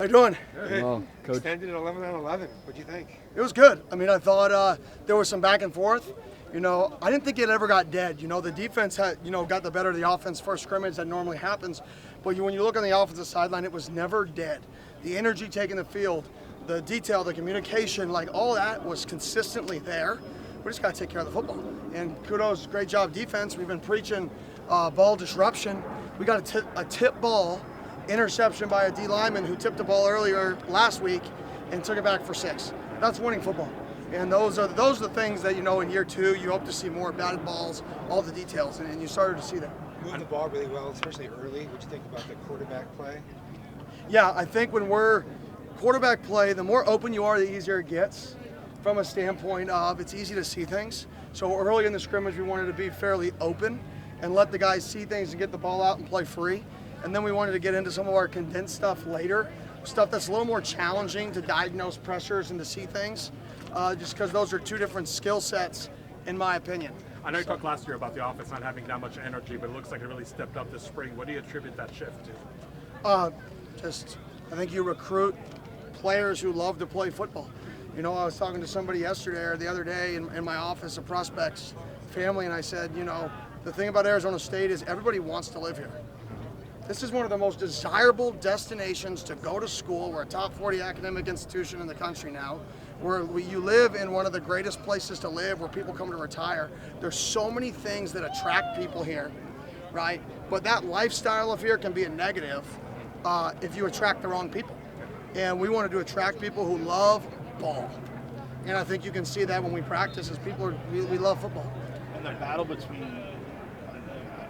you doing? Good. Well, Coach. Extended at 11-on-11. What'd you think? It was good. I mean, I thought there was some back and forth. You know, I didn't think it ever got dead. You know, the defense had, got the better of the offense first scrimmage. That normally happens. But when you look on the offensive sideline, it was never dead. The energy taking the field, the detail, the communication, like all that was consistently there. We just got to take care of the football. And kudos, great job defense. We've been preaching ball disruption. We got a tip ball interception by a D lineman who tipped the ball earlier last week and took it back for 6. That's winning football. And those are the things that, in year 2, you hope to see more batted balls, all the details, and you started to see that. Moved the ball really well, especially early. What do you think about the quarterback play? Yeah, I think when we're quarterback play, the more open you are, the easier it gets from a standpoint of it's easy to see things. So early in the scrimmage, we wanted to be fairly open and let the guys see things and get the ball out and play free. And then we wanted to get into some of our condensed stuff later, stuff that's a little more challenging to diagnose pressures and to see things, just because those are 2 different skill sets, in my opinion. I know you talked last year about the offense not having that much energy, but it looks like it really stepped up this spring. What do you attribute that shift to? I think you recruit players who love to play football. I was talking to somebody yesterday or the other day in my office, a prospect's family, and I said, the thing about Arizona State is everybody wants to live here. This is one of the most desirable destinations to go to school. We're a top 40 academic institution in the country now. You live in one of the greatest places to live where people come to retire. There's so many things that attract people here, right? But that lifestyle of here can be a negative if you attract the wrong people. And we wanted to attract people who love ball. And I think you can see that when we practice as we love football. And the battle between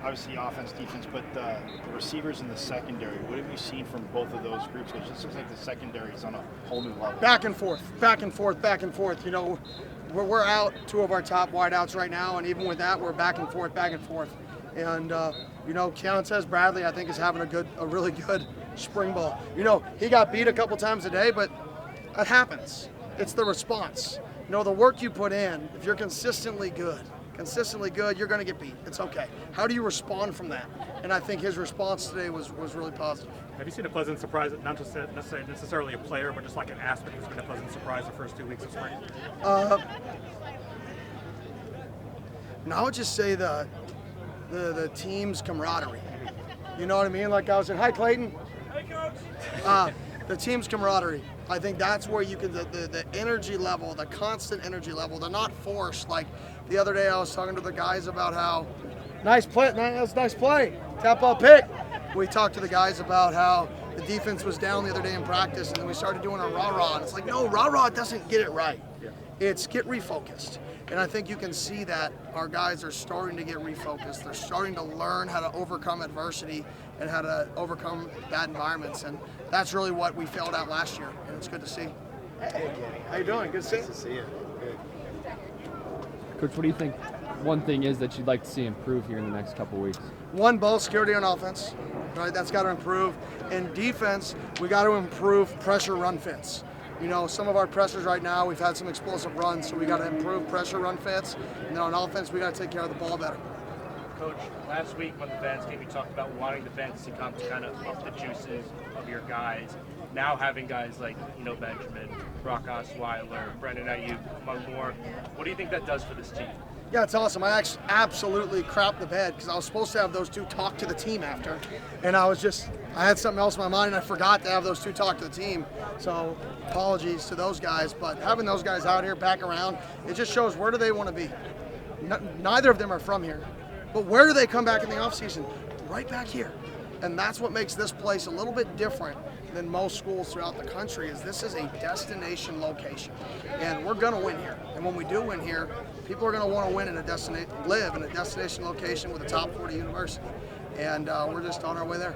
obviously offense, defense, but the receivers in the secondary, what have you seen from both of those groups? Because it just looks like the secondary is on a whole new level. Back and forth. We're out 2 of our top wideouts right now, and even with that, we're back and forth. And, Keontez Bradley, I think, is having a really good spring ball. He got beat a couple times a day, but it happens. It's the response. The work you put in, if you're consistently good, you're going to get beat. It's okay. How do you respond from that? And I think his response today was really positive. Have you seen a pleasant surprise, not just necessarily a player, but just like an aspect that's been a pleasant surprise the first 2 weeks of spring? I would just say the team's camaraderie. You know what I mean? Like I was in, hi Clayton. Hey Coach. The team's camaraderie. I think that's where you can, the energy level, the constant energy level, they're not forced. Like the other day I was talking to the guys about how, nice play, that's nice play, tap ball pick. We talked to the guys about how the defense was down the other day in practice, and then we started doing a rah-rah, and it's like, no, rah-rah doesn't get it right. Yeah. It's get refocused. And I think you can see that our guys are starting to get refocused. They're starting to learn how to overcome adversity and how to overcome bad environments. And that's really what we failed at last year, and it's good to see. Hey, Kenny. How you doing? Good to see you. Nice to see you. Good. Coach, what do you think one thing is that you'd like to see improve here in the next couple weeks? One, ball security on offense, right? That's got to improve. In defense, we got to improve pressure run fits. Some of our pressures right now, we've had some explosive runs, so we got to improve pressure run fits. And then on offense, we got to take care of the ball better. Coach, last week when the fans came, you talked about wanting the fans to come to kind of up the juices of your guys. Now having guys like, Benjamin, Brock Osweiler, Brendan Ayuk, among more, what do you think that does for this team? Yeah, it's awesome. I actually absolutely crapped the bed because I was supposed to have those 2 talk to the team after. And I had something else in my mind and I forgot to have those 2 talk to the team. So apologies to those guys. But having those guys out here back around, it just shows where do they want to be. Neither of them are from here. But where do they come back in the offseason? Right back here. And that's what makes this place a little bit different than most schools throughout the country. Is this is a destination location. And we're going to win here. And when we do win here, people are going to want to live in a destination location with a top 40 university. And we're just on our way there.